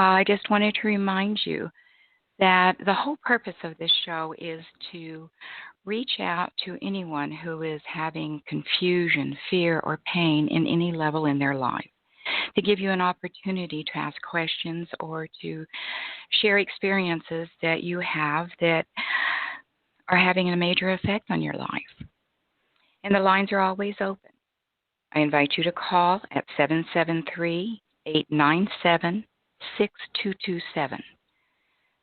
I just wanted to remind you that the whole purpose of this show is to reach out to anyone who is having confusion, fear, or pain in any level in their life, to give you an opportunity to ask questions or to share experiences that you have that are having a major effect on your life. And the lines are always open. I invite you to call at 773-897-6227.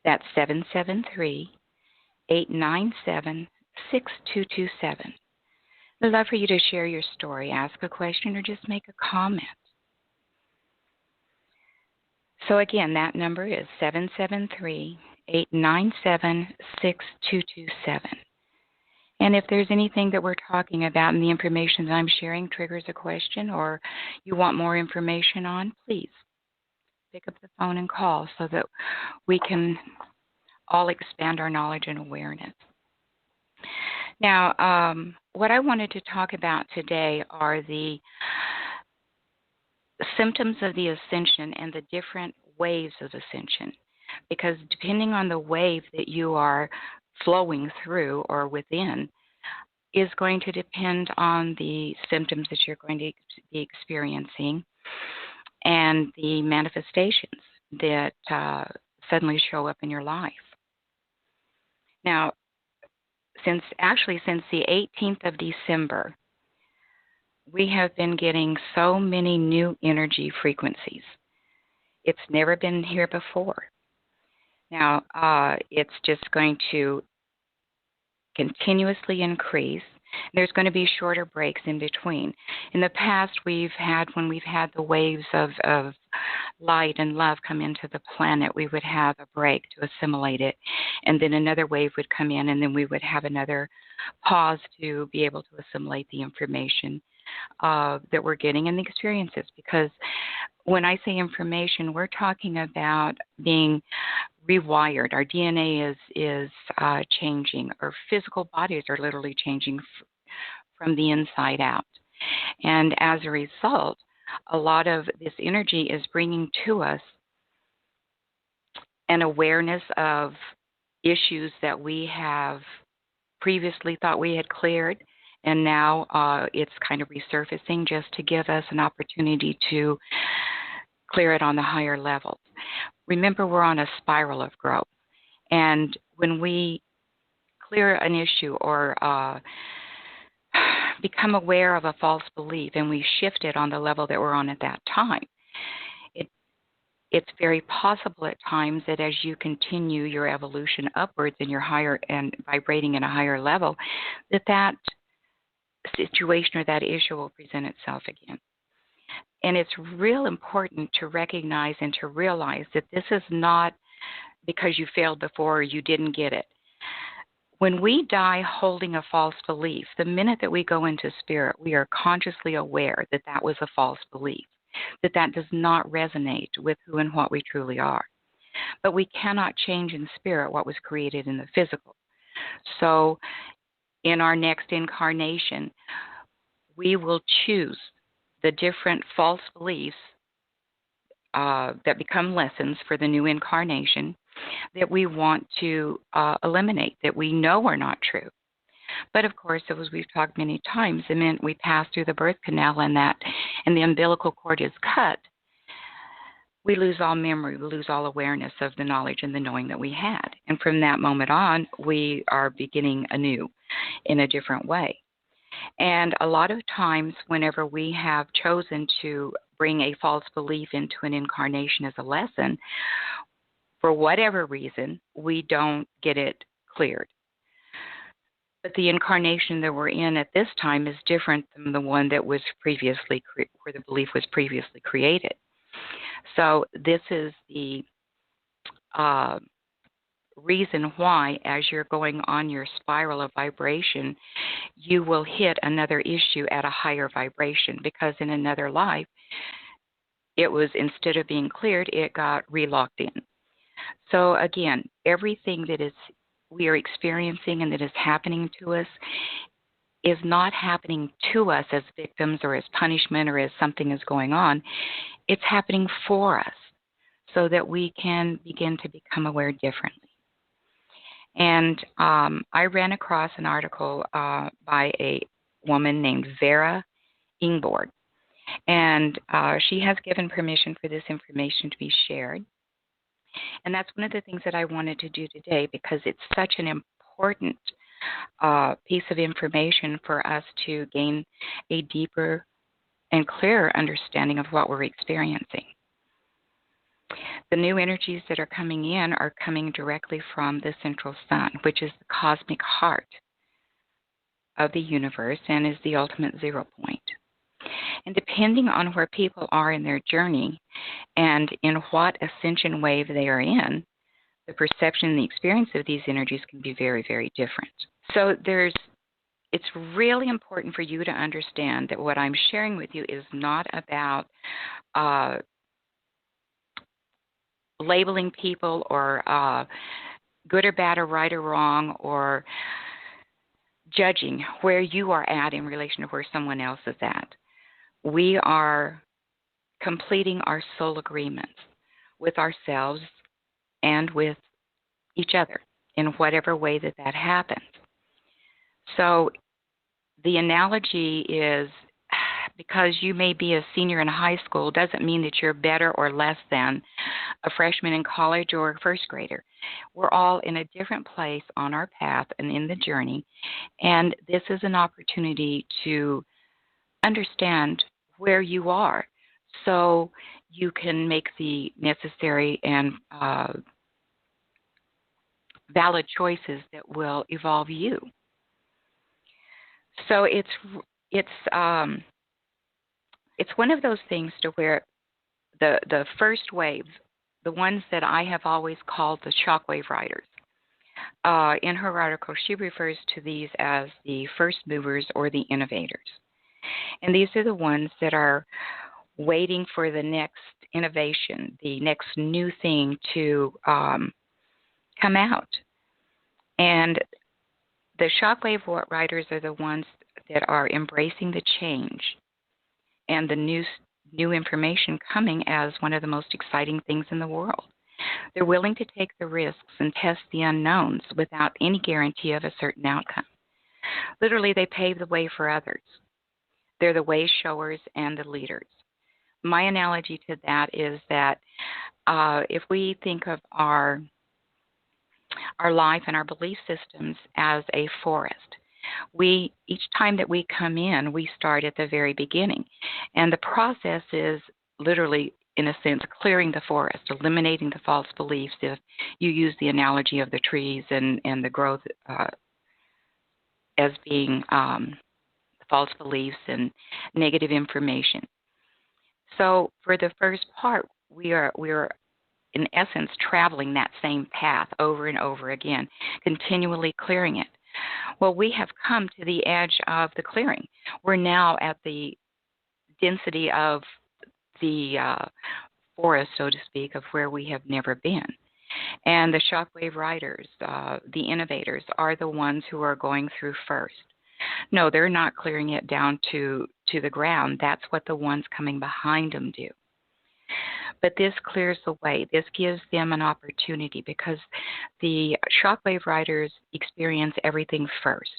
That's 773-897-6227. I'd love for you to share your story, ask a question, or just make a comment. So again, that number is 773-897-6227. And if there's anything that we're talking about and the information that I'm sharing triggers a question or you want more information on, please pick up the phone and call so that we can all expand our knowledge and awareness. Now, what I wanted to talk about today are the symptoms of the ascension and the different waves of ascension, because depending on the wave that you are flowing through or within is going to depend on the symptoms that you're going to be experiencing and the manifestations that suddenly show up in your life. Now, since the 18th of December, we have been getting so many new energy frequencies. It's never been here before. Now, it's just going to continuously increase. There's going to be shorter breaks in between. In the past, when we've had the waves of light and love come into the planet, we would have a break to assimilate it, and then another wave would come in, and then we would have another pause to be able to assimilate the information that we're getting and the experiences. Because when I say information, we're talking about being rewired. Our DNA is changing. Our physical bodies are literally changing from the inside out. And as a result, a lot of this energy is bringing to us an awareness of issues that we have previously thought we had cleared, and now it's kind of resurfacing just to give us an opportunity to clear it on the higher levels. Remember, we're on a spiral of growth, and when we clear an issue or become aware of a false belief and we shift it on the level that we're on at that time, it's very possible at times that as you continue your evolution upwards and you're higher and vibrating at a higher level, that situation or that issue will present itself again. And it's real important to recognize and to realize that this is not because you failed before or you didn't get it. When we die holding a false belief, the minute that we go into spirit, we are consciously aware that that was a false belief, that does not resonate with who and what we truly are. But we cannot change in spirit what was created in the physical. So in our next incarnation, we will choose the different false beliefs that become lessons for the new incarnation that we want to eliminate, that we know are not true. But of course, as we've talked many times, the minute we pass through the birth canal and the umbilical cord is cut, we lose all memory, we lose all awareness of the knowledge and the knowing that we had. And from that moment on, we are beginning anew in a different way. And a lot of times, whenever we have chosen to bring a false belief into an incarnation as a lesson, for whatever reason, we don't get it cleared. But the incarnation that we're in at this time is different than the one that was previously, where the belief was previously created. So this is the reason why, as you're going on your spiral of vibration, you will hit another issue at a higher vibration, because in another life, it was, instead of being cleared, it got relocked in. So again, everything that we are experiencing and that is happening to us is not happening to us as victims or as punishment or as something is going on. It's happening for us. so that we can begin to become aware differently. And I ran across an article by a woman named Vera Ingborg, and she has given permission for this information to be shared. And that's one of the things that I wanted to do today, because it's such an important piece of information for us to gain a deeper and clearer understanding of what we're experiencing. The new energies that are coming in are coming directly from the central sun, which is the cosmic heart of the universe and is the ultimate 0 point. And depending on where people are in their journey and in what ascension wave they are in, the perception and the experience of these energies can be very, very different. So it's really important for you to understand that what I'm sharing with you is not about labeling people or good or bad or right or wrong, or judging where you are at in relation to where someone else is at. We are completing our soul agreements with ourselves and with each other in whatever way that happens. So the analogy is, because you may be a senior in high school doesn't mean that you're better or less than a freshman in college or a first grader. We're all in a different place on our path and in the journey, and this is an opportunity to understand where you are so you can make the necessary and valid choices that will evolve you. So it's one of those things to where the first wave, the ones that I have always called the shockwave riders, in her article she refers to these as the first movers or the innovators. And these are the ones that are waiting for the next innovation, the next new thing to come out. And the shockwave riders are the ones that are embracing the change and the new information coming as one of the most exciting things in the world. They're willing to take the risks and test the unknowns without any guarantee of a certain outcome. Literally, they pave the way for others. They're the way showers and the leaders. My analogy to that is that if we think of our life and our belief systems as a forest, each time that we come in, we start at the very beginning. And the process is literally, in a sense, clearing the forest, eliminating the false beliefs, if you use the analogy of the trees and the growth as being false beliefs and negative information. So for the first part, we are in essence traveling that same path over and over again, continually clearing it. Well, we have come to the edge of the clearing. We're now at the density of the forest, so to speak, of where we have never been. And the shockwave riders, the innovators, are the ones who are going through first. No, they're not clearing it down to the ground. That's what the ones coming behind them do. But this clears the way. This gives them an opportunity, because the shockwave riders experience everything first.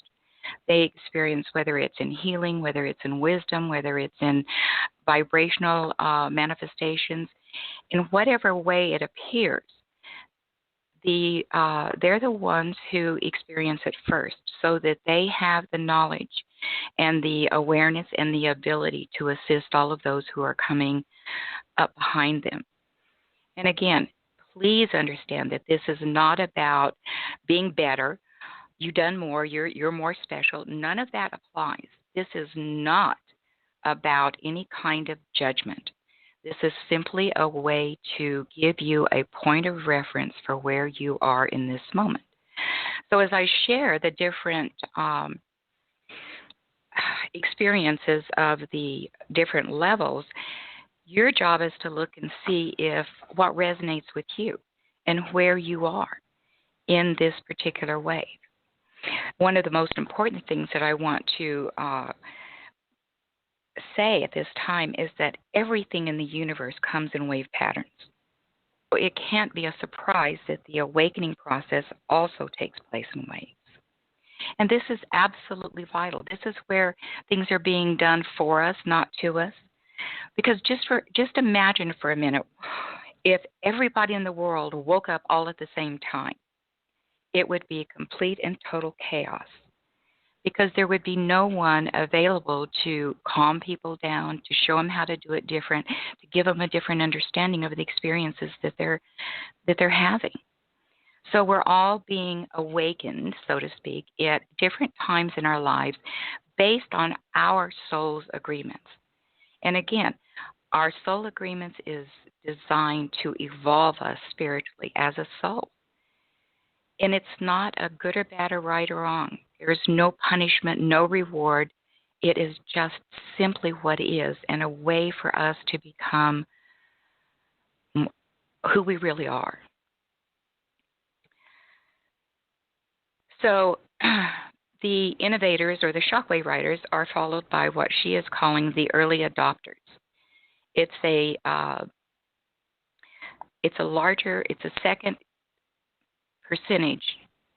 They experience, whether it's in healing, whether it's in wisdom, whether it's in vibrational manifestations, in whatever way it appears, they're the ones who experience it first, so that they have the knowledge and the awareness and the ability to assist all of those who are coming up behind them. And again, please understand that this is not about being better. You've done more. You're more special. None of that applies. This is not about any kind of judgment. This is simply a way to give you a point of reference for where you are in this moment. So as I share the different experiences of the different levels, your job is to look and see if what resonates with you and where you are in this particular wave. One of the most important things that I want to say at this time is that everything in the universe comes in wave patterns. it can't be a surprise that the awakening process also takes place in waves. And this is absolutely vital. This is where things are being done for us, not to us. Because just imagine for a minute, if everybody in the world woke up all at the same time, it would be complete and total chaos. Because there would be no one available to calm people down, to show them how to do it different, to give them a different understanding of the experiences that they're having. So we're all being awakened, so to speak, at different times in our lives based on our soul's agreements. And again, our soul agreements is designed to evolve us spiritually as a soul. And it's not a good or bad or right or wrong. There is no punishment, no reward. It is just simply what is, and a way for us to become who we really are. So the innovators or the shockwave riders are followed by what she is calling the early adopters. It's a second percentage.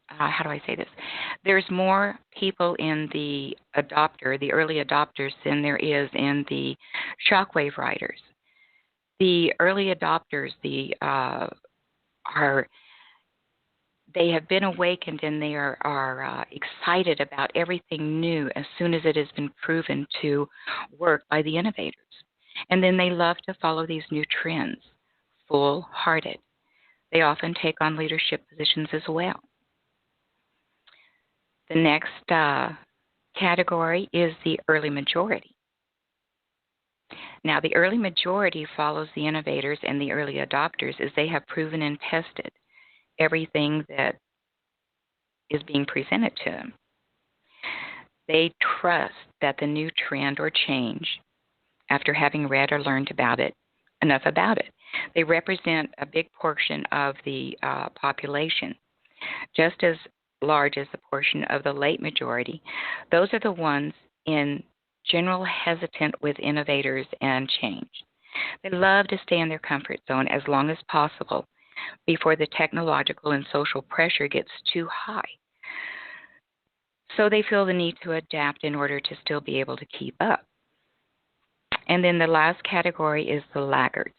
How do I say this? There's more people in the early adopters, than there is in the shockwave riders. The early adopters, they have been awakened, and they are excited about everything new as soon as it has been proven to work by the innovators. And then they love to follow these new trends, full-hearted. They often take on leadership positions as well. The next category is the early majority. Now, the early majority follows the innovators and the early adopters as they have proven and tested everything that is being presented to them. They trust that the new trend or change, after having read or learned enough about it, they represent a big portion of the population, just as large as the portion of the late majority. Those are the ones in general hesitant with innovators and change. They love to stay in their comfort zone as long as possible before the technological and social pressure gets too high. So they feel the need to adapt in order to still be able to keep up. And then the last category is the laggards.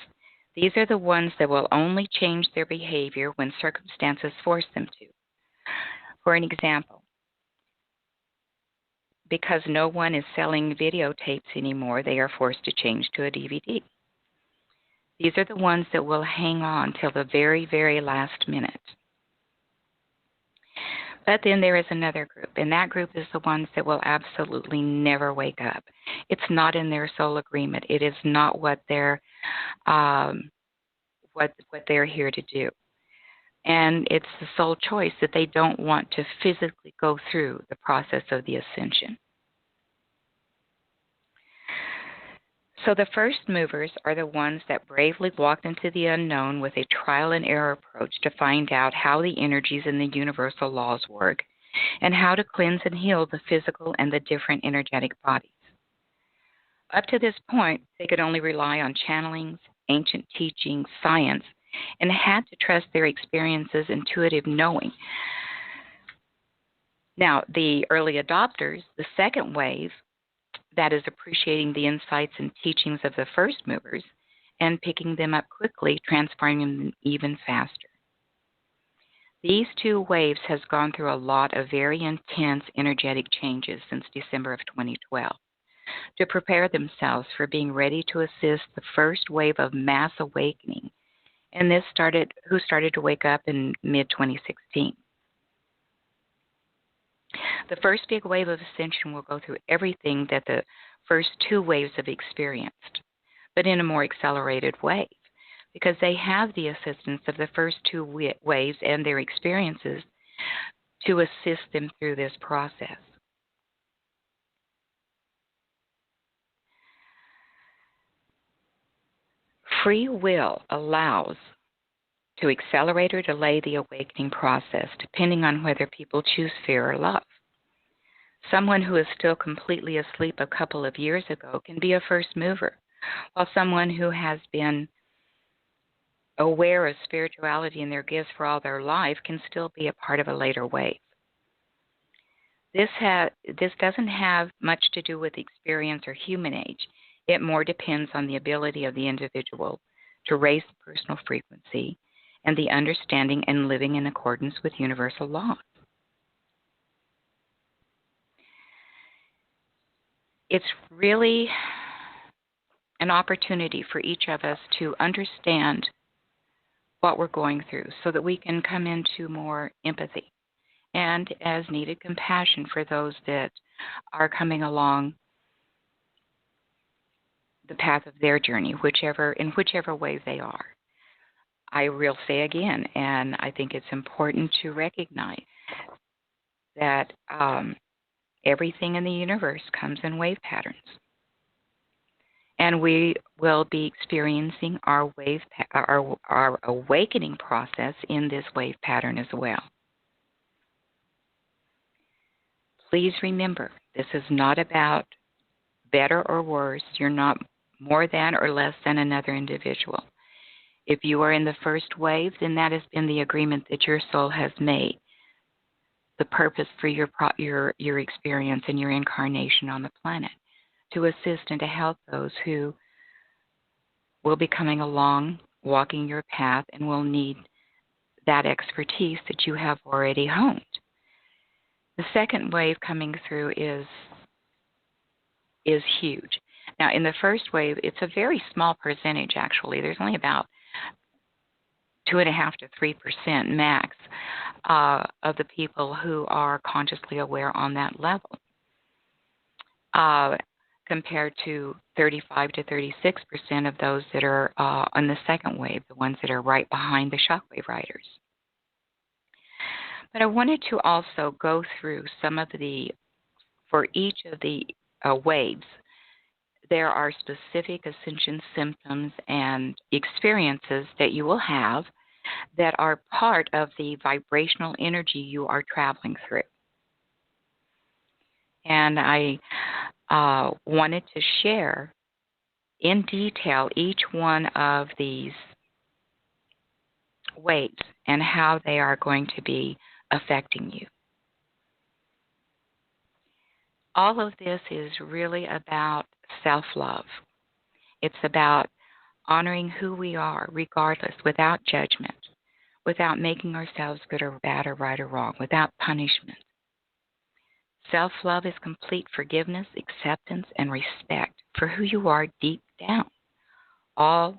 These are the ones that will only change their behavior when circumstances force them to. For an example, because no one is selling videotapes anymore, they are forced to change to a DVD. These are the ones that will hang on till the very, very last minute. But then there is another group, and that group is the ones that will absolutely never wake up. It's not in their soul agreement. It is not what they're here to do. And it's the soul choice that they don't want to physically go through the process of the ascension. So the first movers are the ones that bravely walked into the unknown with a trial and error approach to find out how the energies and the universal laws work, and how to cleanse and heal the physical and the different energetic bodies. Up to this point, they could only rely on channelings, ancient teachings, science, and had to trust their experiences, intuitive knowing. Now, the early adopters, the second wave, that is appreciating the insights and teachings of the first movers and picking them up quickly, transforming them even faster. These two waves has gone through a lot of very intense energetic changes since December of 2012 to prepare themselves for being ready to assist the first wave of mass awakening, and who started to wake up in mid-2016. The first big wave of ascension will go through everything that the first two waves have experienced, but in a more accelerated way, because they have the assistance of the first two waves and their experiences to assist them through this process. Free will allows to accelerate or delay the awakening process, depending on whether people choose fear or love. Someone who is still completely asleep a couple of years ago can be a first mover, while someone who has been aware of spirituality and their gifts for all their life can still be a part of a later wave. This doesn't have much to do with experience or human age. It more depends on the ability of the individual to raise the personal frequency and the understanding and living in accordance with universal laws. It's really an opportunity for each of us to understand what we're going through so that we can come into more empathy and, as needed, compassion for those that are coming along the path of their journey, in whichever way they are. I will say again, and I think it's important to recognize that everything in the universe comes in wave patterns. And we will be experiencing our awakening process in this wave pattern as well. Please remember, this is not about better or worse. You're not more than or less than another individual. If you are in the first wave, then that has been the agreement that your soul has made, the purpose for your experience and your incarnation on the planet, to assist and to help those who will be coming along, walking your path, and will need that expertise that you have already honed. The second wave coming through is huge. Now, in the first wave, it's a very small percentage, actually. There's only about 2.5% to 3% max of the people who are consciously aware on that level, compared to 35 to 36% of those that are on the second wave, the ones that are right behind the shockwave riders. But I wanted to also go through for each of the waves, there are specific ascension symptoms and experiences that you will have that are part of the vibrational energy you are traveling through. And I wanted to share in detail each one of these waves and how they are going to be affecting you. All of this is really about self-love. It's about honoring who we are, regardless, without judgment, without making ourselves good or bad or right or wrong, without punishment. Self-love is complete forgiveness, acceptance, and respect for who you are deep down, all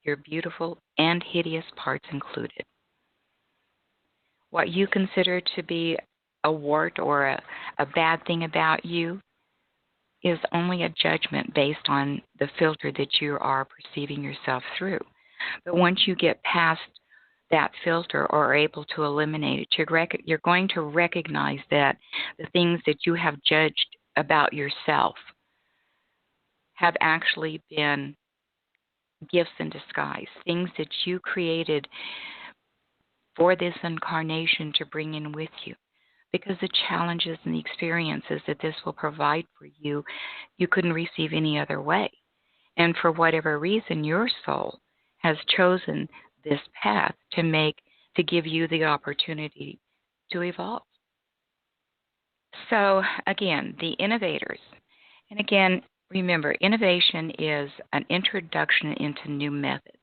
your beautiful and hideous parts included. What you consider to be a wart or a bad thing about you is only a judgment based on the filter that you are perceiving yourself through. But once you get past that filter or are able to eliminate it, you're going to recognize that the things that you have judged about yourself have actually been gifts in disguise, things that you created for this incarnation to bring in with you. Because the challenges and the experiences that this will provide for you, you couldn't receive any other way. And for whatever reason, your soul has chosen this path to give you the opportunity to evolve. So again, the innovators. And again, remember, innovation is an introduction into new methods.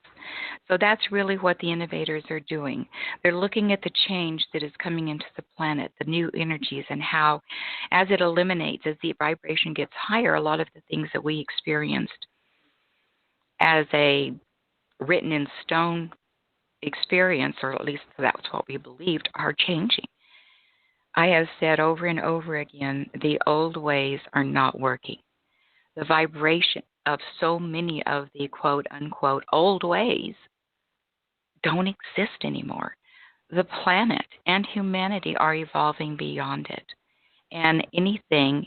So that's really what the innovators are doing. They're looking at the change that is coming into the planet, the new energies, and how, as it eliminates, as the vibration gets higher, a lot of the things that we experienced as a written in stone experience, or at least that's what we believed, are changing. I have said over and over again, the old ways are not working. The vibration of so many of the quote-unquote old ways don't exist anymore. The planet and humanity are evolving beyond it. And anything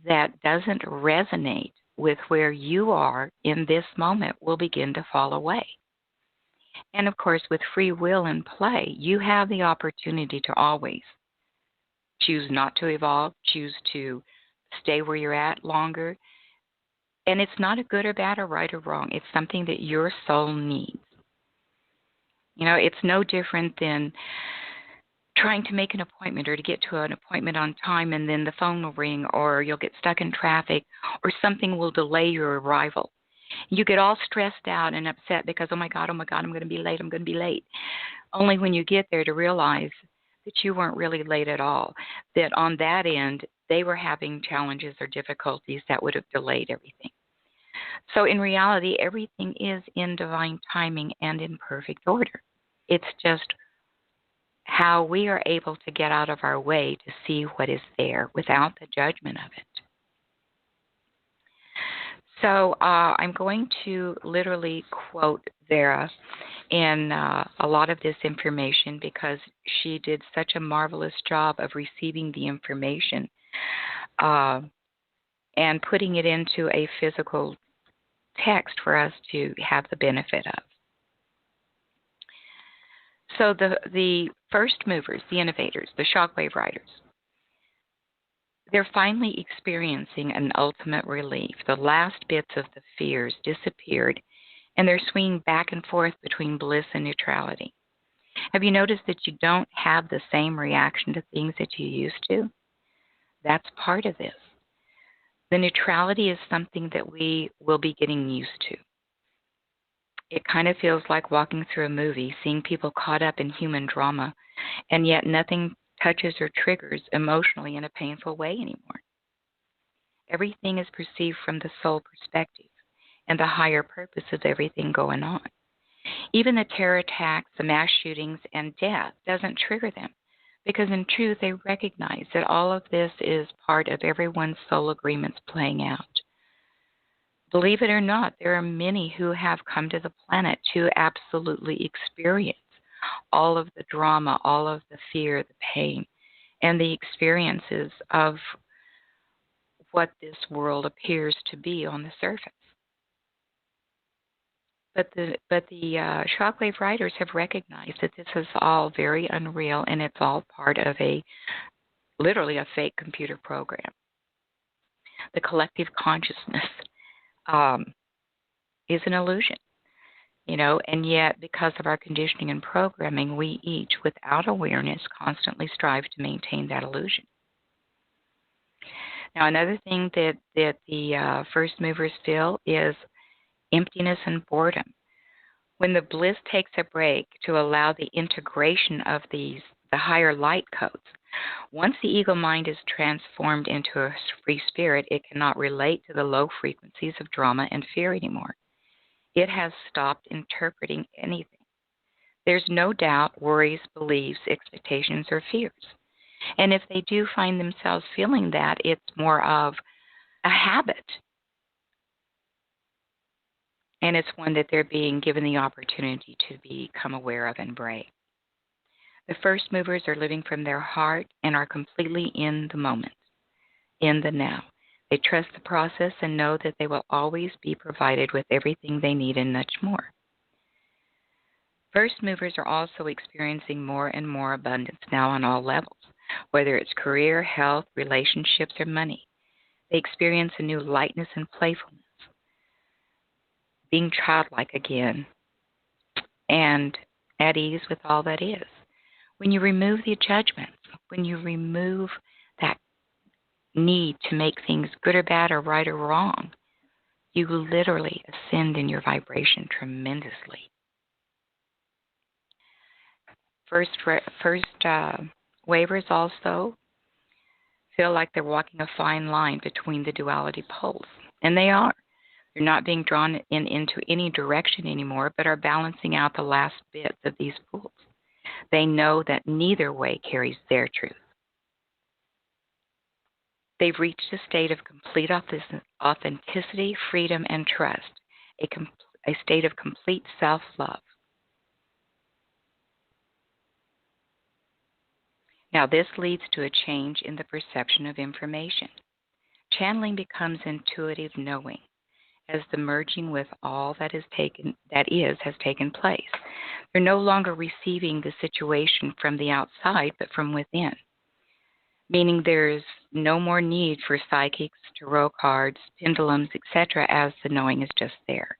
that doesn't resonate with where you are in this moment will begin to fall away. And of course, with free will in play, you have the opportunity to always choose not to evolve, choose to stay where you're at longer. And it's not a good or bad or right or wrong. It's something that your soul needs. It's no different than trying to make an appointment or to get to an appointment on time, and then the phone will ring, or you'll get stuck in traffic, or something will delay your arrival. You get all stressed out and upset because, oh my God, I'm going to be late, I'm going to be late. Only when you get there to realize that you weren't really late at all, that on that end, they were having challenges or difficulties that would have delayed everything. So in reality, everything is in divine timing and in perfect order. It's just how we are able to get out of our way to see what is there without the judgment of it. So I'm going to literally quote Vera in a lot of this information because she did such a marvelous job of receiving the information and putting it into a physical text for us to have the benefit of. So the first movers, the innovators, the shockwave riders, they're finally experiencing an ultimate relief. The last bits of the fears disappeared, and they're swinging back and forth between bliss and neutrality. Have you noticed that you don't have the same reaction to things that you used to? That's part of this. The neutrality is something that we will be getting used to. It kind of feels like walking through a movie, seeing people caught up in human drama, and yet nothing touches or triggers emotionally in a painful way anymore. Everything is perceived from the soul perspective and the higher purpose of everything going on. Even the terror attacks, the mass shootings, and death doesn't trigger them because in truth they recognize that all of this is part of everyone's soul agreements playing out. Believe it or not, there are many who have come to the planet to absolutely experience all of the drama, all of the fear, the pain, and the experiences of what this world appears to be on the surface. But the shockwave riders have recognized that this is all very unreal and it's all part of literally a fake computer program. The collective consciousness is an illusion, and yet because of our conditioning and programming, we each, without awareness, constantly strive to maintain that illusion. Now, another thing that the first movers feel is emptiness and boredom. When the bliss takes a break to allow the integration of the higher light codes, once the ego mind is transformed into a free spirit, it cannot relate to the low frequencies of drama and fear anymore. It has stopped interpreting anything. There's no doubt, worries, beliefs, expectations, or fears. And if they do find themselves feeling that, it's more of a habit. And it's one that they're being given the opportunity to become aware of and break. The first movers are living from their heart and are completely in the moment, in the now. They trust the process and know that they will always be provided with everything they need and much more. First movers are also experiencing more and more abundance now on all levels, whether it's career, health, relationships, or money. They experience a new lightness and playfulness, being childlike again, and at ease with all that is. When you remove the judgments, when you remove that need to make things good or bad or right or wrong, you literally ascend in your vibration tremendously. First waivers also feel like they're walking a fine line between the duality poles, and they are. They're not being drawn into any direction anymore, but are balancing out the last bits of these poles. They know that neither way carries their truth. They've reached a state of complete authenticity, freedom, and trust, a state of complete self-love. Now, this leads to a change in the perception of information. Channeling becomes intuitive knowing, as the merging with all that has taken place. They're no longer receiving the situation from the outside, but from within, meaning there's no more need for psychics, tarot cards, pendulums, etc., as the knowing is just there.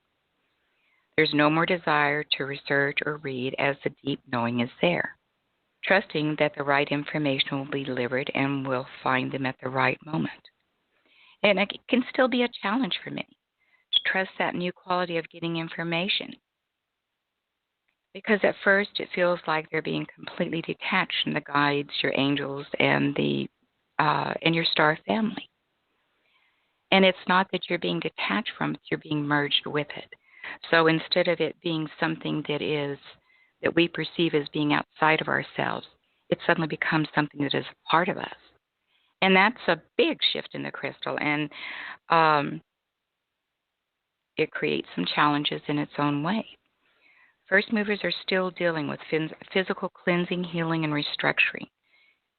There's no more desire to research or read as the deep knowing is there, trusting that the right information will be delivered and will find them at the right moment. And it can still be a challenge for many to trust that new quality of getting information, because at first it feels like they're being completely detached from the guides, your angels, and your star family. And it's not that you're being detached from it; you're being merged with it. So instead of it being something that we perceive as being outside of ourselves, it suddenly becomes something that is a part of us. And that's a big shift in the crystal, and um, it creates some challenges in its own way. First movers are still dealing with physical cleansing, healing, and restructuring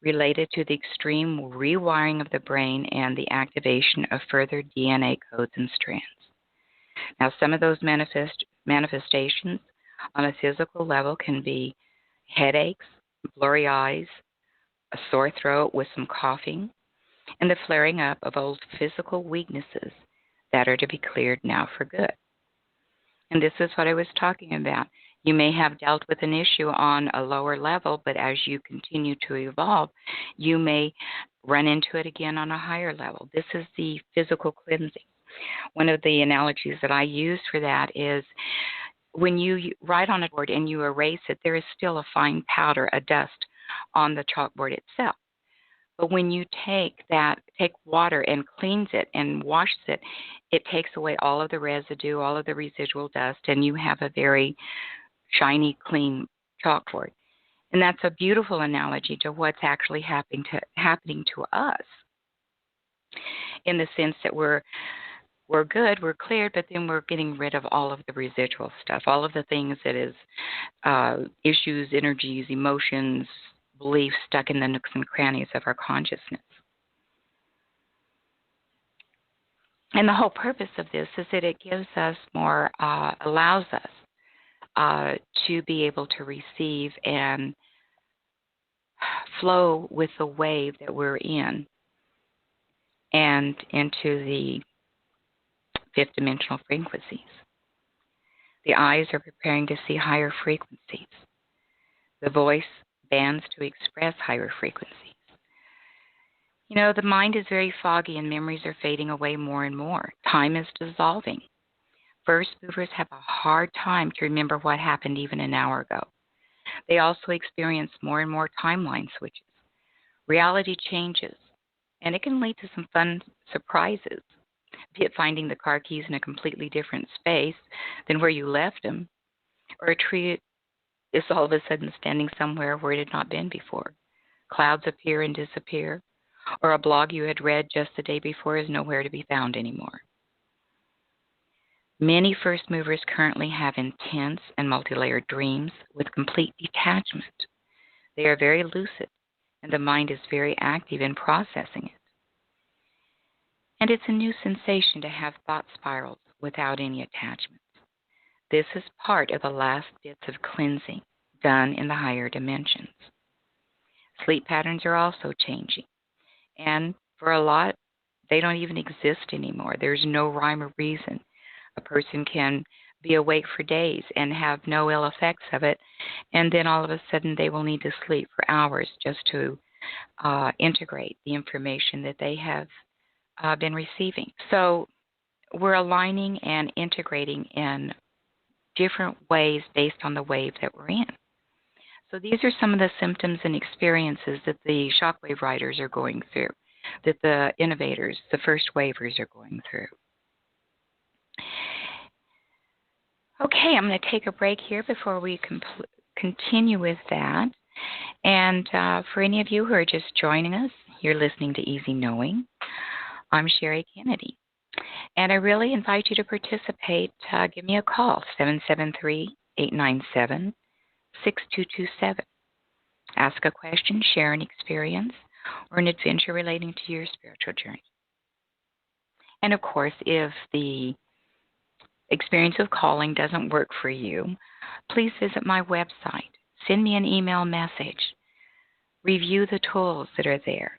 related to the extreme rewiring of the brain and the activation of further DNA codes and strands. Now, some of those manifestations on a physical level can be headaches, blurry eyes, a sore throat with some coughing, and the flaring up of old physical weaknesses that are to be cleared now for good. And this is what I was talking about. You may have dealt with an issue on a lower level, but as you continue to evolve, you may run into it again on a higher level. This is the physical cleansing. One of the analogies that I use for that is when you write on a board and you erase it, there is still a fine powder, a dust on the chalkboard itself. But when you take water and cleans it and washes it, it takes away all of the residue, all of the residual dust, and you have a very shiny, clean chalkboard. And that's a beautiful analogy to what's actually happening to us, in the sense that we're good, we're cleared, but then we're getting rid of all of the residual stuff, all of the things that is issues, energies, emotions, beliefs stuck in the nooks and crannies of our consciousness. And the whole purpose of this is that it gives us more, allows us to be able to receive and flow with the wave that we're in and into the fifth dimensional frequencies. The eyes are preparing to see higher frequencies. The voice bands to express higher frequencies. You know, the mind is very foggy and memories are fading away more and more. Time is dissolving. First movers have a hard time to remember what happened even an hour ago. They also experience more and more timeline switches. Reality changes, and it can lead to some fun surprises, be it finding the car keys in a completely different space than where you left them, or a tree is all of a sudden standing somewhere where it had not been before. Clouds appear and disappear, or a blog you had read just the day before is nowhere to be found anymore. Many first movers currently have intense and multi-layered dreams with complete detachment. They are very lucid, and the mind is very active in processing it. And it's a new sensation to have thought spirals without any attachments. This is part of the last bits of cleansing done in the higher dimensions. Sleep patterns are also changing. And for a lot, they don't even exist anymore. There's no rhyme or reason. A person can be awake for days and have no ill effects of it, and then all of a sudden they will need to sleep for hours just to integrate the information that they have been receiving. So we're aligning and integrating in different ways based on the wave that we're in. So these are some of the symptoms and experiences that the shockwave riders are going through, that the innovators, the first wavers are going through. Okay, I'm going to take a break here before we continue with that. And for any of you who are just joining us, you're listening to Easy Knowing. I'm Sherry Kennedy. And I really invite you to participate. Give me a call, 773-897-6227. Ask a question, share an experience, or an adventure relating to your spiritual journey. And of course, if the experience of calling doesn't work for you, please visit my website. Send me an email message. Review the tools that are there.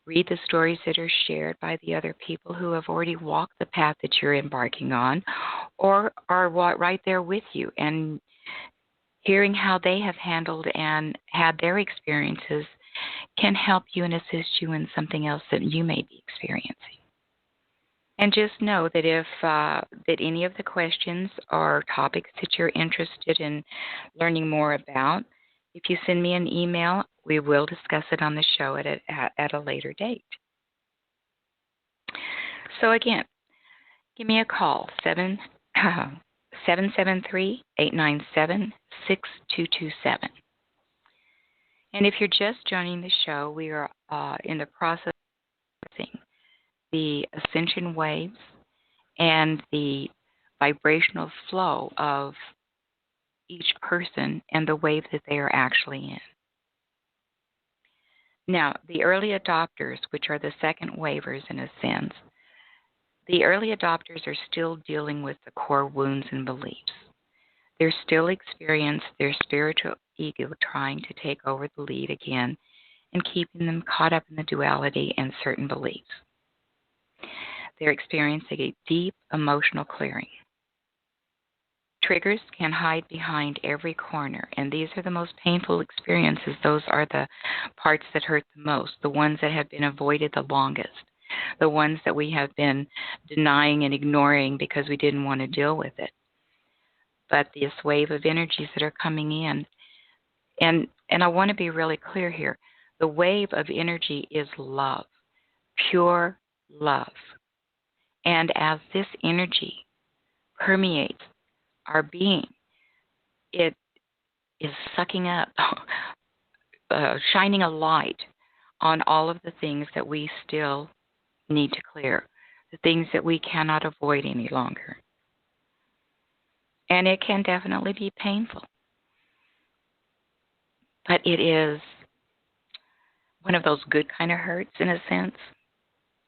Read the stories that are shared by the other people who have already walked the path that you're embarking on, or are right there with you, and hearing how they have handled and had their experiences can help you and assist you in something else that you may be experiencing. And just know that if that any of the questions or topics that you're interested in learning more about, if you send me an email, we will discuss it on the show at a later date. So again, give me a call, 773-897-6227. And if you're just joining the show, we are in the process of the ascension waves and the vibrational flow of each person and the wave that they are actually in. Now, the early adopters, which are the second wavers in a sense, the early adopters are still dealing with the core wounds and beliefs. They're still experiencing their spiritual ego trying to take over the lead again and keeping them caught up in the duality and certain beliefs. They're experiencing a deep emotional clearing. Triggers can hide behind every corner, and these are the most painful experiences. Those are the parts that hurt the most, the ones that have been avoided the longest, the ones that we have been denying and ignoring because we didn't want to deal with it. But this wave of energies that are coming in, and I want to be really clear here, the wave of energy is love, pure love. And as this energy permeates our being, it is sucking up, shining a light on all of the things that we still need to clear, the things that we cannot avoid any longer. And it can definitely be painful. But it is one of those good kind of hurts in a sense.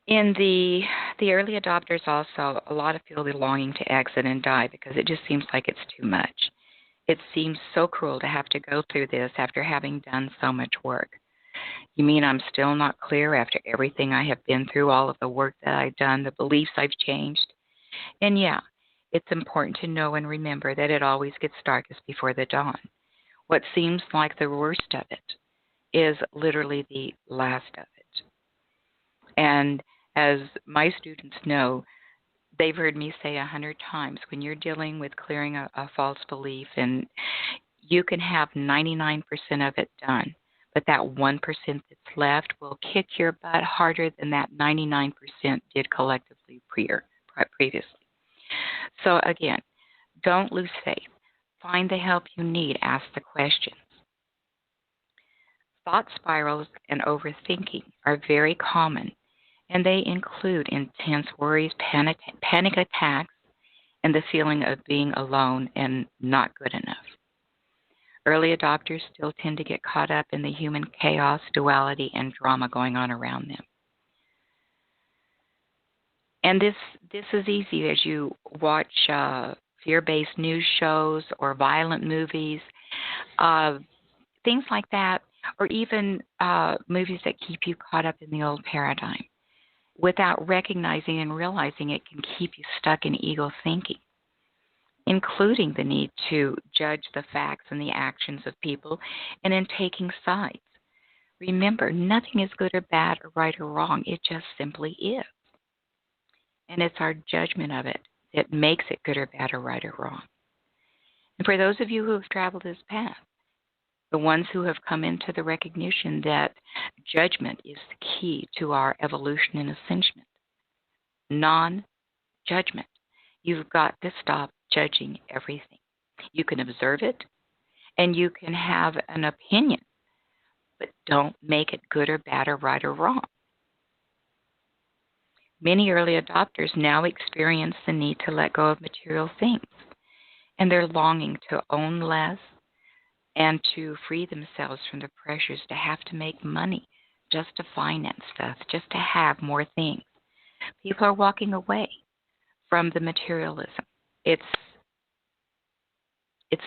In the early adopters also, a lot of people are longing to exit and die because it just seems like it's too much. It seems so cruel to have to go through this after having done so much work. You mean I'm still not clear after everything I have been through, all of the work that I've done, the beliefs I've changed? And yeah, it's important to know and remember that it always gets darkest before the dawn. What seems like the worst of it is literally the last of it. And as my students know, they've heard me say 100 times, when you're dealing with clearing a false belief, and you can have 99% of it done, but that 1% that's left will kick your butt harder than that 99% did collectively previously. So again, don't lose faith. Find the help you need. Ask the questions. Thought spirals and overthinking are very common, and they include intense worries, panic attacks, and the feeling of being alone and not good enough. Early adopters still tend to get caught up in the human chaos, duality, and drama going on around them. And this is easy as you watch fear-based news shows or violent movies, things like that, or even movies that keep you caught up in the old paradigm. Without recognizing and realizing, it can keep you stuck in ego thinking, including the need to judge the facts and the actions of people and in taking sides. Remember, nothing is good or bad or right or wrong. It just simply is. And it's our judgment of it that makes it good or bad or right or wrong. And for those of you who have traveled this path, the ones who have come into the recognition that judgment is the key to our evolution and ascension, non-judgment. You've got to stop judging everything. You can observe it, and you can have an opinion, but don't make it good or bad or right or wrong. Many early adopters now experience the need to let go of material things, and they're longing to own less and to free themselves from the pressures to have to make money just to finance stuff, just to have more things. People are walking away from the materialism. It's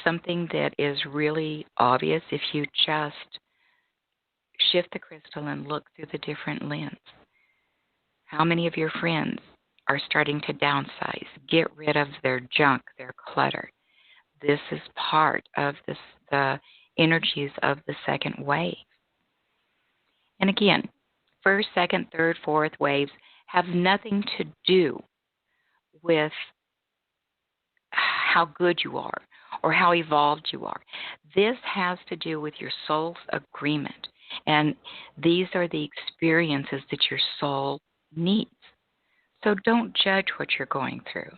something that is really obvious if you just shift the crystal and look through the different lens. How many of your friends are starting to downsize, get rid of their junk, their clutter. This is part of the energies of the second wave. And again, first, second, third, fourth waves have nothing to do with how good you are or how evolved you are. This has to do with your soul's agreement. And these are the experiences that your soul needs. So don't judge what you're going through.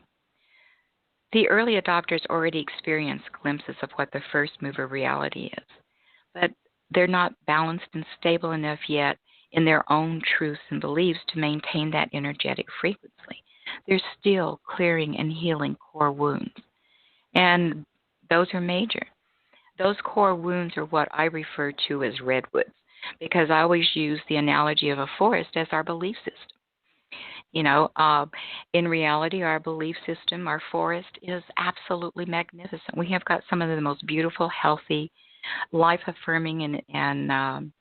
The early adopters already experienced glimpses of what the first mover reality is, but they're not balanced and stable enough yet in their own truths and beliefs to maintain that energetic frequency. They're still clearing and healing core wounds, and those are major. Those core wounds are what I refer to as redwoods, because I always use the analogy of a forest as our belief system. You know, in reality, our belief system, our forest, is absolutely magnificent. We have got some of the most beautiful, healthy, life-affirming, and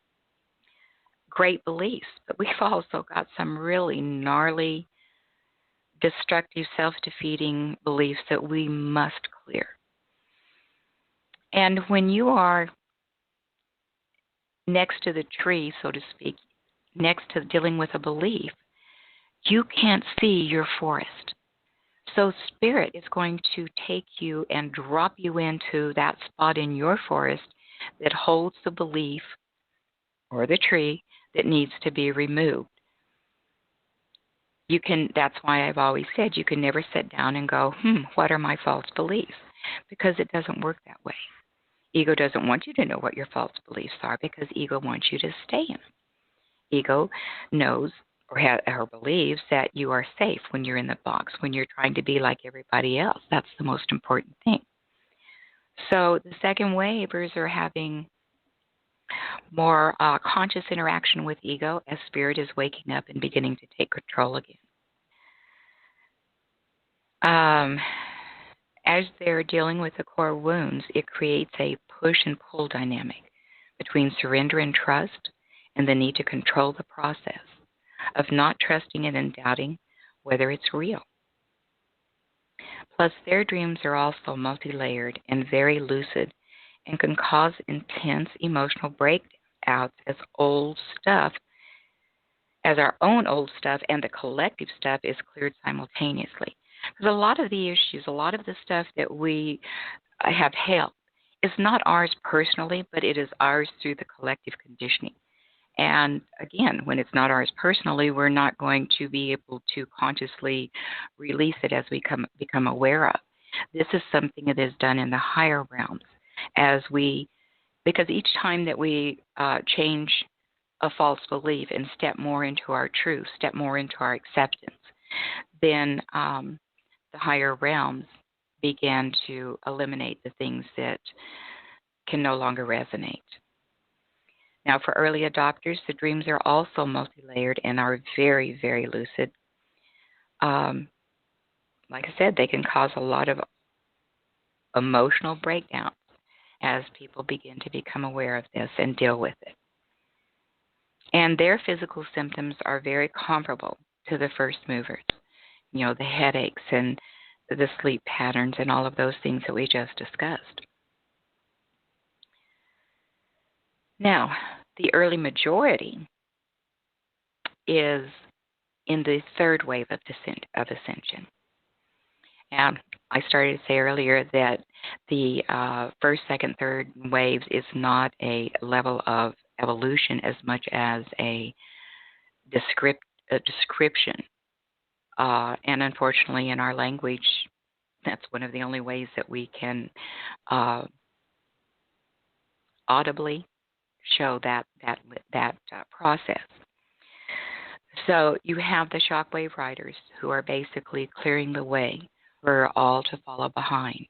great beliefs. But we've also got some really gnarly, destructive, self-defeating beliefs that we must clear. And when you are next to the tree, so to speak, next to dealing with a belief, you can't see your forest. So Spirit is going to take you and drop you into that spot in your forest that holds the belief or the tree that needs to be removed. That's why I've always said you can never sit down and go, what are my false beliefs? Because it doesn't work that way. Ego doesn't want you to know what your false beliefs are because ego wants you to stay in them. Ego knows or believes that you are safe when you're in the box, when you're trying to be like everybody else. That's the most important thing. So the second wavers are having more conscious interaction with ego as Spirit is waking up and beginning to take control again. As they're dealing with the core wounds, it creates a push and pull dynamic between surrender and trust and the need to control the process of not trusting it and doubting whether it's real. Plus, their dreams are also multi-layered and very lucid and can cause intense emotional breakouts as our own old stuff and the collective stuff is cleared simultaneously. Because a lot of the issues, a lot of the stuff that we have held is not ours personally, but it is ours through the collective conditioning. And again, when it's not ours personally, we're not going to be able to consciously release it as we become aware of. This is something that is done in the higher realms because each time that we change a false belief and step more into our truth, step more into our acceptance, then the higher realms begin to eliminate the things that can no longer resonate. Now, for early adopters, the dreams are also multi-layered and are very, very lucid. Like I said, they can cause a lot of emotional breakdowns as people begin to become aware of this and deal with it. And their physical symptoms are very comparable to the first movers. You know, the headaches and the sleep patterns and all of those things that we just discussed. Now, the early majority is in the third wave of ascension. And I started to say earlier that the first, second, third waves is not a level of evolution as much as a description. And unfortunately, in our language, that's one of the only ways that we can audibly show that process. So you have the shockwave riders who are basically clearing the way for all to follow behind.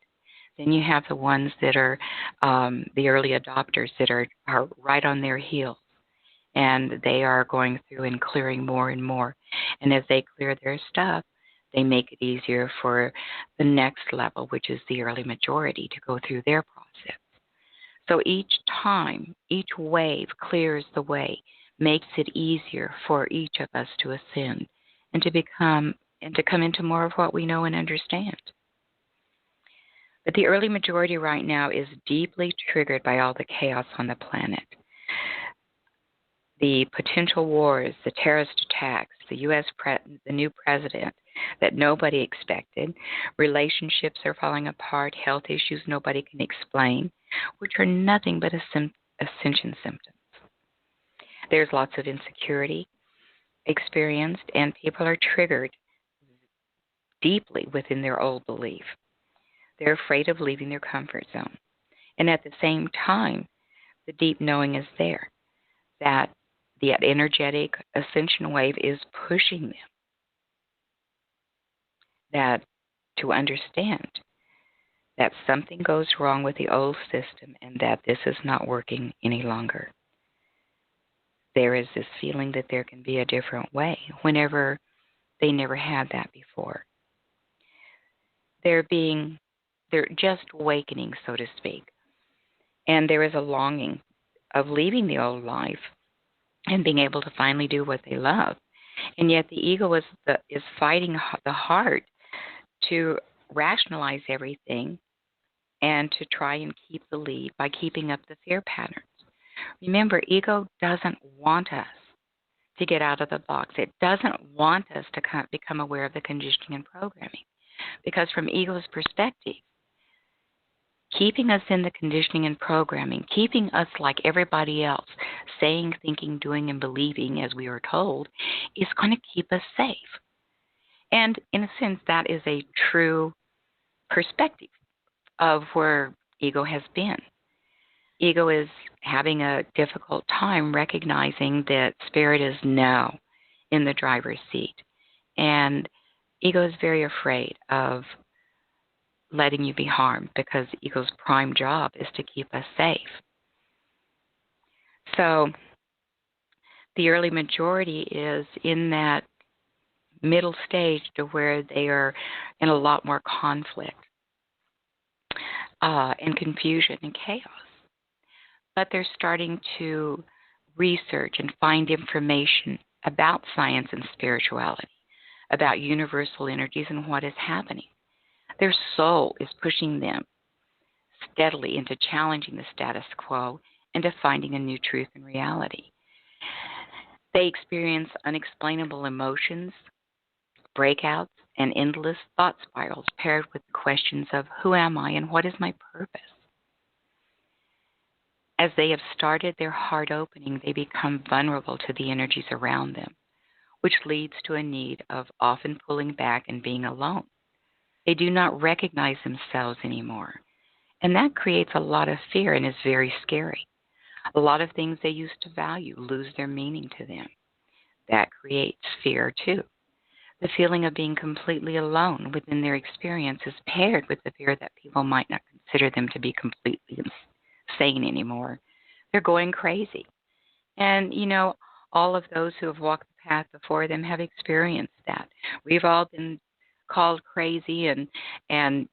Then you have the ones that are the early adopters that are right on their heels, and they are going through and clearing more and more. And as they clear their stuff, they make it easier for the next level, which is the early majority, to go through their process. So each time, each wave clears the way, makes it easier for each of us to ascend and to become and to come into more of what we know and understand. But the early majority right now is deeply triggered by all the chaos on the planet. The potential wars, the terrorist attacks, the new president that nobody expected, relationships are falling apart, health issues nobody can explain, which are nothing but ascension symptoms. There's lots of insecurity experienced, and people are triggered deeply within their old belief. They're afraid of leaving their comfort zone. And at the same time, the deep knowing is there that the energetic ascension wave is pushing them that to understand that something goes wrong with the old system and that this is not working any longer. There is this feeling that there can be a different way whenever they never had that before. They're just awakening, so to speak. And there is a longing of leaving the old life and being able to finally do what they love. And yet the ego is fighting the heart to rationalize everything and to try and keep the lead by keeping up the fear patterns. Remember, ego doesn't want us to get out of the box. It doesn't want us to become aware of the conditioning and programming. Because from ego's perspective, keeping us in the conditioning and programming, keeping us like everybody else, saying, thinking, doing, and believing as we are told, is going to keep us safe. And in a sense, that is a true perspective of where ego has been. Ego is having a difficult time recognizing that spirit is now in the driver's seat. And ego is very afraid of letting you be harmed because ego's prime job is to keep us safe. So the early majority is in that middle stage to where they are in a lot more conflict and confusion and chaos. But they're starting to research and find information about science and spirituality, about universal energies and what is happening. Their soul is pushing them steadily into challenging the status quo and to finding a new truth and reality. They experience unexplainable emotions, breakouts, and endless thought spirals paired with questions of who am I and what is my purpose. As they have started their heart opening, they become vulnerable to the energies around them, which leads to a need of often pulling back and being alone. They do not recognize themselves anymore, and that creates a lot of fear and is very scary. A lot of things they used to value lose their meaning to them. That creates fear too. The feeling of being completely alone within their experience is paired with the fear that people might not consider them to be completely insane anymore. They're going crazy. And, all of those who have walked the path before them have experienced that. We've all been called crazy and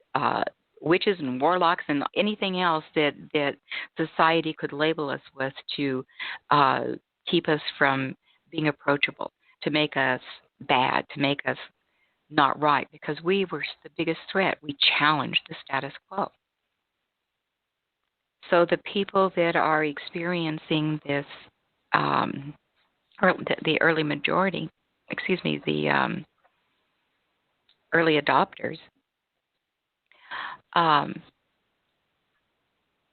witches and warlocks and anything else that society could label us with to keep us from being approachable, to make us bad, to make us not right, because we were the biggest threat. We challenged the status quo. So the people that are experiencing this, the early majority, the early adopters,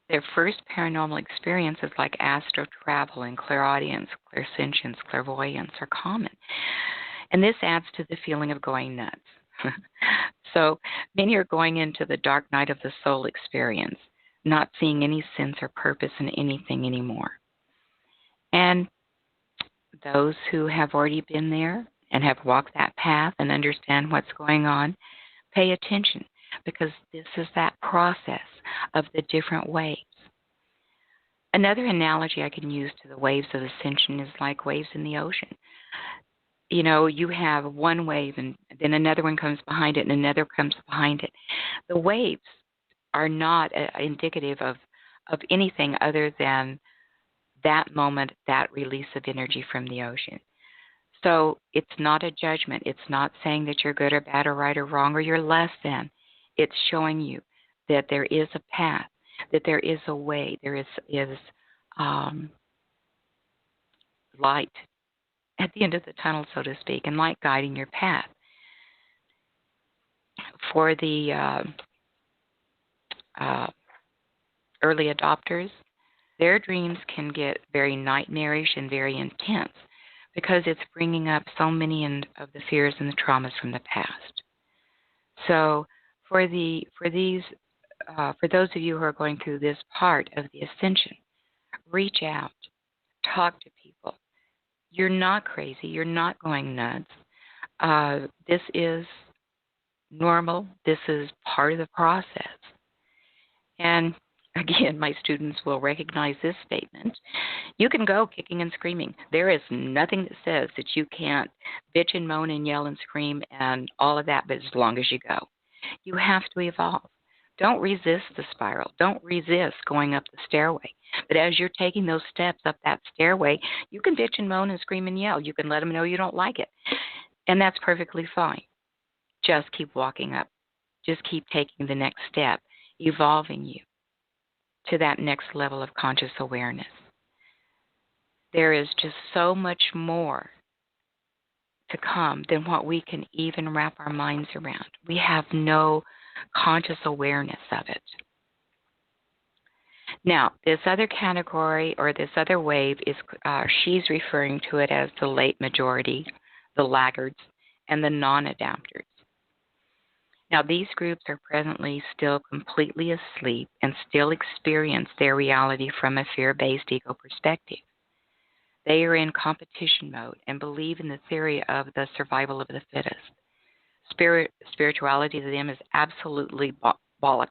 their first paranormal experiences like astral travel and clairaudience, clairsentience, clairvoyance are common. And this adds to the feeling of going nuts. So many are going into the dark night of the soul experience, not seeing any sense or purpose in anything anymore. And those who have already been there and have walked that path and understand what's going on, pay attention, because this is that process of the different waves. Another analogy I can use to the waves of ascension is like waves in the ocean. You have one wave and then another one comes behind it and another comes behind it. The waves are not indicative of anything other than that moment, that release of energy from the ocean. So it's not a judgment. It's not saying that you're good or bad or right or wrong or you're less than. It's showing you that there is a path, that there is a way, there is um, light at the end of the tunnel, so to speak, and light guiding your path. For the uh, early adopters, their dreams can get very nightmarish and very intense because it's bringing up so many of the fears and the traumas from the past. So for those of you who are going through this part of the ascension, reach out, talk to people. You're not crazy. You're not going nuts. This is normal. This is part of the process. And again, my students will recognize this statement. You can go kicking and screaming. There is nothing that says that you can't bitch and moan and yell and scream and all of that, but as long as you go. You have to evolve. Don't resist the spiral. Don't resist going up the stairway. But as you're taking those steps up that stairway, you can bitch and moan and scream and yell. You can let them know you don't like it. And that's perfectly fine. Just keep walking up. Just keep taking the next step, evolving you to that next level of conscious awareness. There is just so much more to come than what we can even wrap our minds around. We have no conscious awareness of it. Now, this other category or this other wave is, she's referring to it as the late majority, the laggards, and the non-adapters. Now, these groups are presently still completely asleep and still experience their reality from a fear-based ego perspective. They are in competition mode and believe in the theory of the survival of the fittest. Spirituality to them is absolutely bollocks,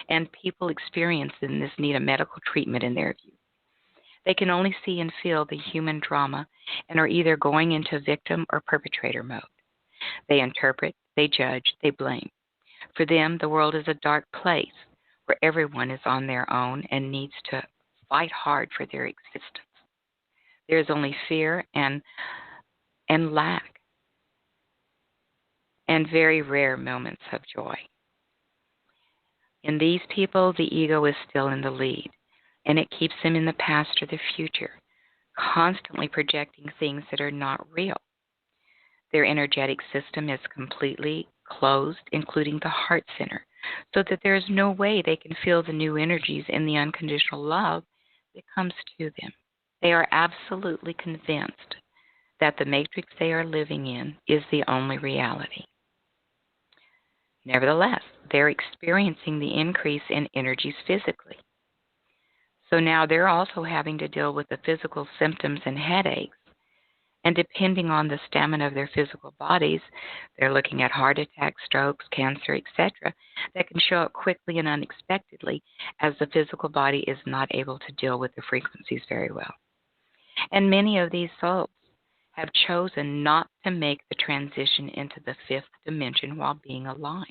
and people experiencing this need a medical treatment in their view. They can only see and feel the human drama and are either going into victim or perpetrator mode. They interpret, they judge, they blame. For them, the world is a dark place where everyone is on their own and needs to fight hard for their existence. There is only fear and lack, and very rare moments of joy. In these people, the ego is still in the lead, and it keeps them in the past or the future, constantly projecting things that are not real. Their energetic system is completely closed, including the heart center, so that there is no way they can feel the new energies in the unconditional love that comes to them. They are absolutely convinced that the matrix they are living in is the only reality. Nevertheless, they're experiencing the increase in energies physically. So now they're also having to deal with the physical symptoms and headaches. And depending on the stamina of their physical bodies, they're looking at heart attacks, strokes, cancer, etc., that can show up quickly and unexpectedly as the physical body is not able to deal with the frequencies very well. And many of these souls have chosen not to make the transition into the fifth dimension while being alive.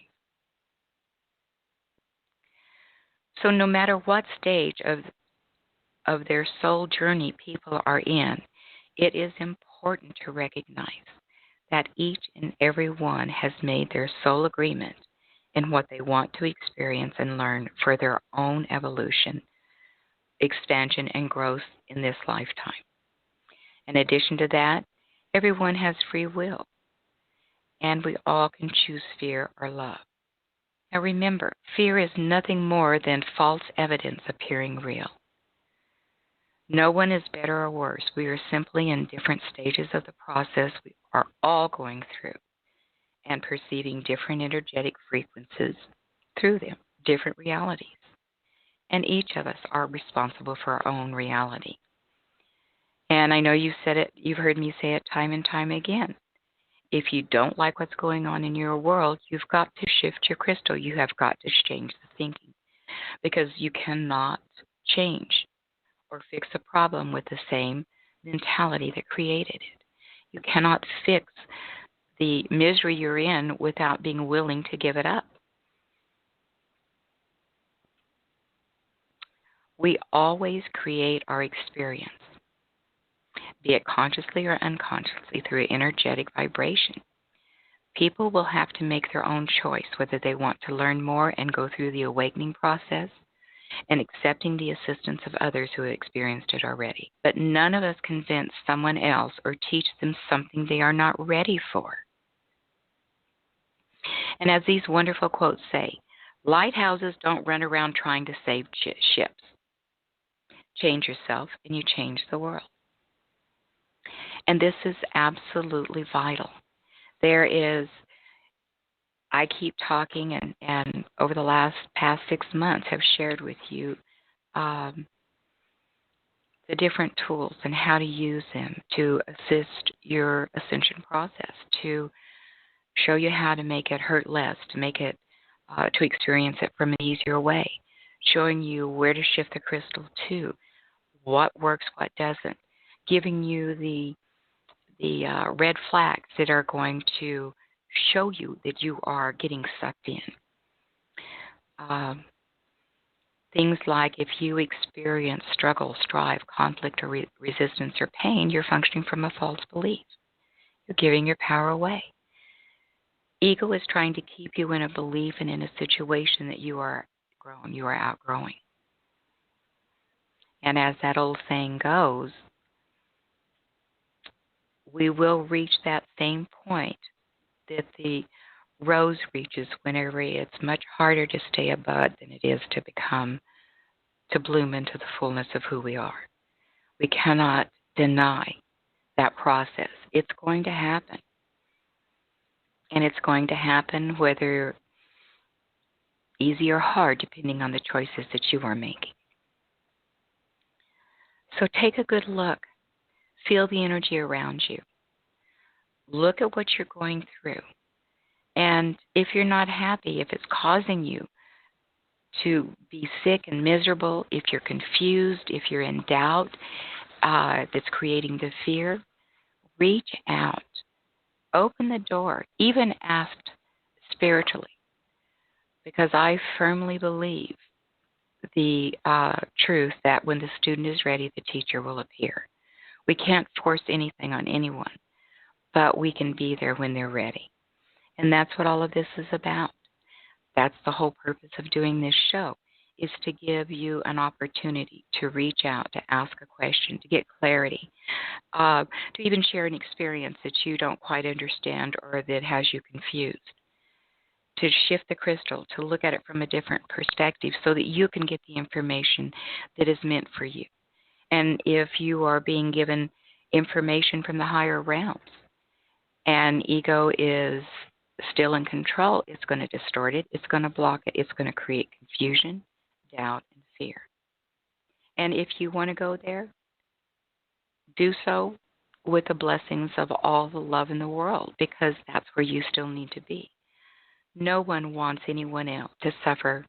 So no matter what stage of their soul journey people are in, it is important to recognize that each and every one has made their soul agreement in what they want to experience and learn for their own evolution, expansion, and growth in this lifetime. In addition to that, everyone has free will, and we all can choose fear or love. Now remember, fear is nothing more than false evidence appearing real. No one is better or worse. We are simply in different stages of the process we are all going through and perceiving different energetic frequencies through them, different realities. And each of us are responsible for our own reality. And I know you've said it, you've heard me say it time and time again. If you don't like what's going on in your world, you've got to shift your crystal. You have got to change the thinking, because you cannot change or fix a problem with the same mentality that created it. You cannot fix the misery you're in without being willing to give it up. We always create our experience. be it consciously or unconsciously through energetic vibration. People will have to make their own choice whether they want to learn more and go through the awakening process and accepting the assistance of others who have experienced it already. But none of us convince someone else or teach them something they are not ready for. And as these wonderful quotes say, lighthouses don't run around trying to save ships. Change yourself and you change the world. And this is absolutely vital. There is, I keep talking and over the past 6 months have shared with you the different tools and how to use them to assist your ascension process, to show you how to make it hurt less, to make it, to experience it from an easier way, showing you where to shift the crystal to, what works, what doesn't, giving you the red flags that are going to show you that you are getting sucked in. Things like if you experience struggle, strife, conflict, or resistance or pain, you're functioning from a false belief. You're giving your power away. Ego is trying to keep you in a belief and in a situation that you are outgrowing. And as that old saying goes, we will reach that same point that the rose reaches whenever it's much harder to stay a bud than it is to bloom into the fullness of who we are. We cannot deny that process. It's going to happen. And it's going to happen whether easy or hard, depending on the choices that you are making. So take a good look. Feel the energy around you. Look at what you're going through. And if you're not happy, if it's causing you to be sick and miserable, if you're confused, if you're in doubt, that's creating the fear, reach out. Open the door, even ask spiritually, because I firmly believe the truth that when the student is ready, the teacher will appear. We can't force anything on anyone, but we can be there when they're ready. And that's what all of this is about. That's the whole purpose of doing this show, is to give you an opportunity to reach out, to ask a question, to get clarity, to even share an experience that you don't quite understand or that has you confused, to shift the crystal, to look at it from a different perspective so that you can get the information that is meant for you. And if you are being given information from the higher realms and ego is still in control, it's going to distort it, it's going to block it, it's going to create confusion, doubt, and fear. And if you want to go there, do so with the blessings of all the love in the world, because that's where you still need to be. No one wants anyone else to suffer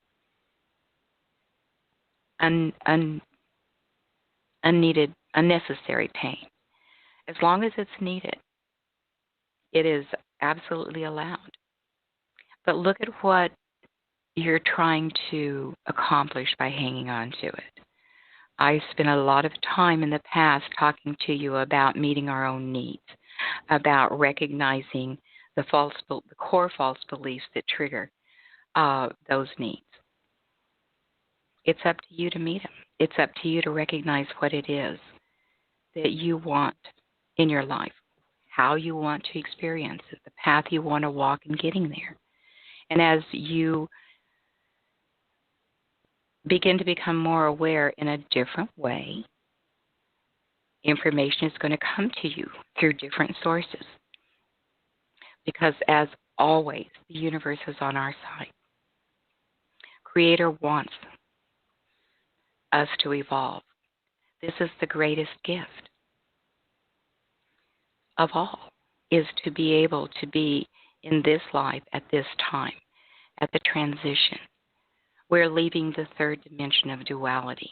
unneeded, unnecessary pain. As long as it's needed, it is absolutely allowed. But look at what you're trying to accomplish by hanging on to it. I spent a lot of time in the past talking to you about meeting our own needs, about recognizing the core false beliefs that trigger those needs. It's up to you to meet them. It's up to you to recognize what it is that you want in your life, how you want to experience it, the path you want to walk in getting there. And as you begin to become more aware in a different way, information is going to come to you through different sources. Because as always, the universe is on our side. Creator wants us to evolve. This is the greatest gift of all, is to be able to be in this life at this time, at the transition. We're leaving the third dimension of duality,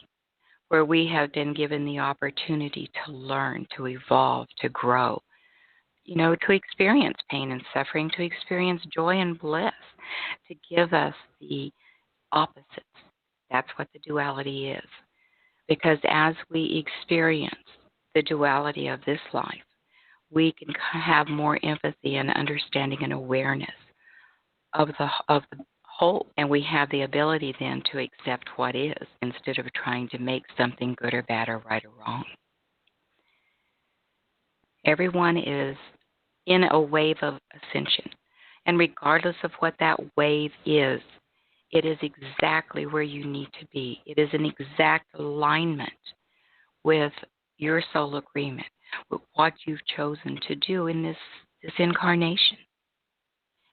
where we have been given the opportunity to learn, to evolve, to grow, to experience pain and suffering, to experience joy and bliss, to give us the opposites. That's what the duality is. Because as we experience the duality of this life, we can have more empathy and understanding and awareness of the whole, and we have the ability then to accept what is instead of trying to make something good or bad or right or wrong. Everyone is in a wave of ascension, and regardless of what that wave is, it is exactly where you need to be. It is an exact alignment with your soul agreement, with what you've chosen to do in this incarnation.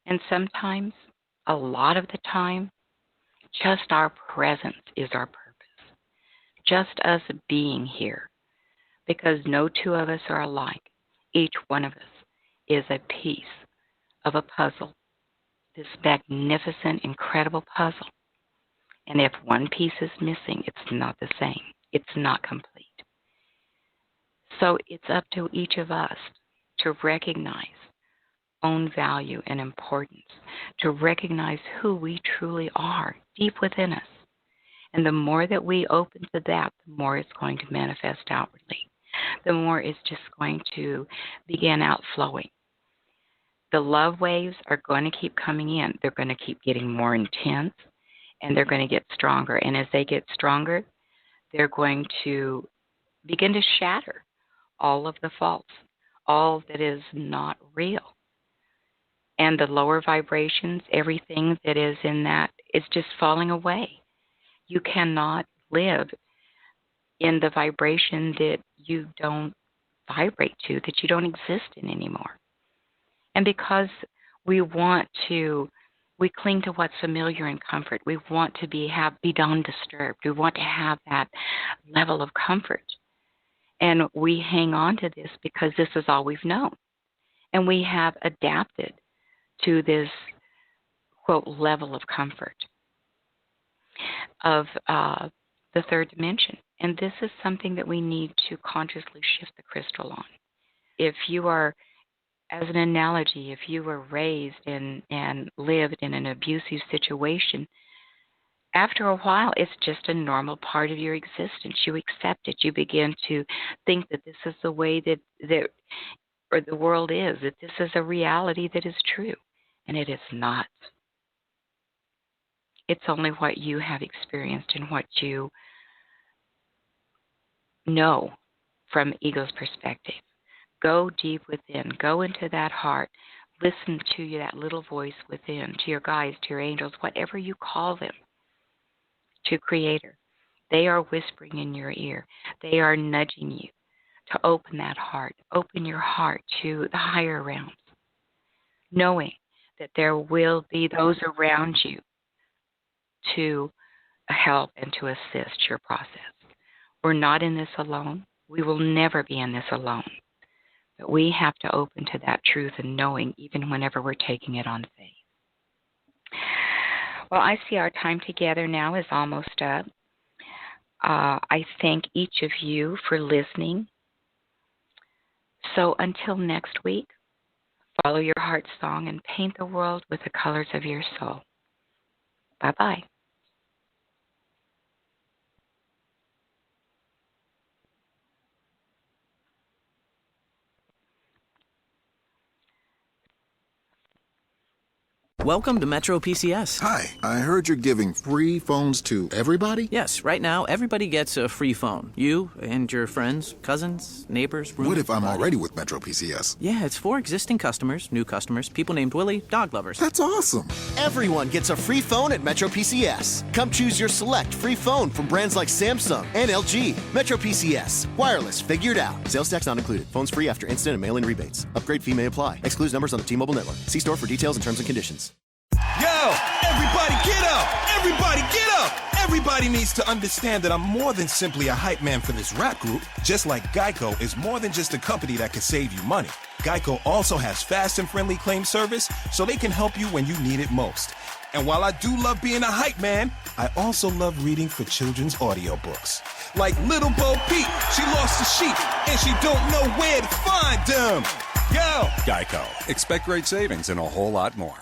And sometimes, a lot of the time, just our presence is our purpose. Just us being here. Because no two of us are alike. Each one of us is a piece of a puzzle, this magnificent, incredible puzzle. And if one piece is missing, it's not the same. It's not complete. So it's up to each of us to recognize own value and importance, to recognize who we truly are deep within us. And the more that we open to that, the more it's going to manifest outwardly. The more it's just going to begin outflowing. The love waves are going to keep coming in. They're going to keep getting more intense, and they're going to get stronger. And as they get stronger, they're going to begin to shatter all of the false, all that is not real. And the lower vibrations, everything that is in that is just falling away. You cannot live in the vibration that you don't vibrate to, that you don't exist in anymore. And because we cling to what's familiar and comfort. We want to be undisturbed. We want to have that level of comfort. And we hang on to this because this is all we've known. And we have adapted to this, quote, level of comfort of the third dimension. And this is something that we need to consciously shift the crystal on. If you are, as an analogy, if you were raised and lived in an abusive situation, after a while, it's just a normal part of your existence. You accept it. You begin to think that this is the way that or the world is, that this is a reality that is true. And it is not. It's only what you have experienced and what you know from ego's perspective. Go deep within. Go into that heart. Listen to that little voice within, to your guides, to your angels, whatever you call them, to Creator. They are whispering in your ear. They are nudging you to open that heart. Open your heart to the higher realms, knowing that there will be those around you to help and to assist your process. We're not in this alone. We will never be in this alone. But we have to open to that truth and knowing even whenever we're taking it on faith. Well, I see our time together now is almost up. I thank each of you for listening. So until next week, follow your heart song and paint the world with the colors of your soul. Bye-bye. Welcome to Metro PCS. Hi, I heard you're giving free phones to everybody? Yes, right now, everybody gets a free phone. You and your friends, cousins, neighbors, roommates. What if I'm already with Metro PCS? Yeah, it's for existing customers, new customers, people named Willie, dog lovers. That's awesome. Everyone gets a free phone at Metro PCS. Come choose your select free phone from brands like Samsung and LG. Metro PCS. Wireless figured out. Sales tax not included. Phones free after instant and mail-in rebates. Upgrade fee may apply. Excludes numbers on the T-Mobile network. See store for details and terms and conditions. Yo, everybody get up! Everybody get up! Everybody needs to understand that I'm more than simply a hype man for this rap group. Just like Geico is more than just a company that can save you money. Geico also has fast and friendly claim service, so they can help you when you need it most. And while I do love being a hype man, I also love reading for children's audiobooks. Like Little Bo Peep, she lost the sheep, and she don't know where to find them. Yo! Geico. Expect great savings and a whole lot more.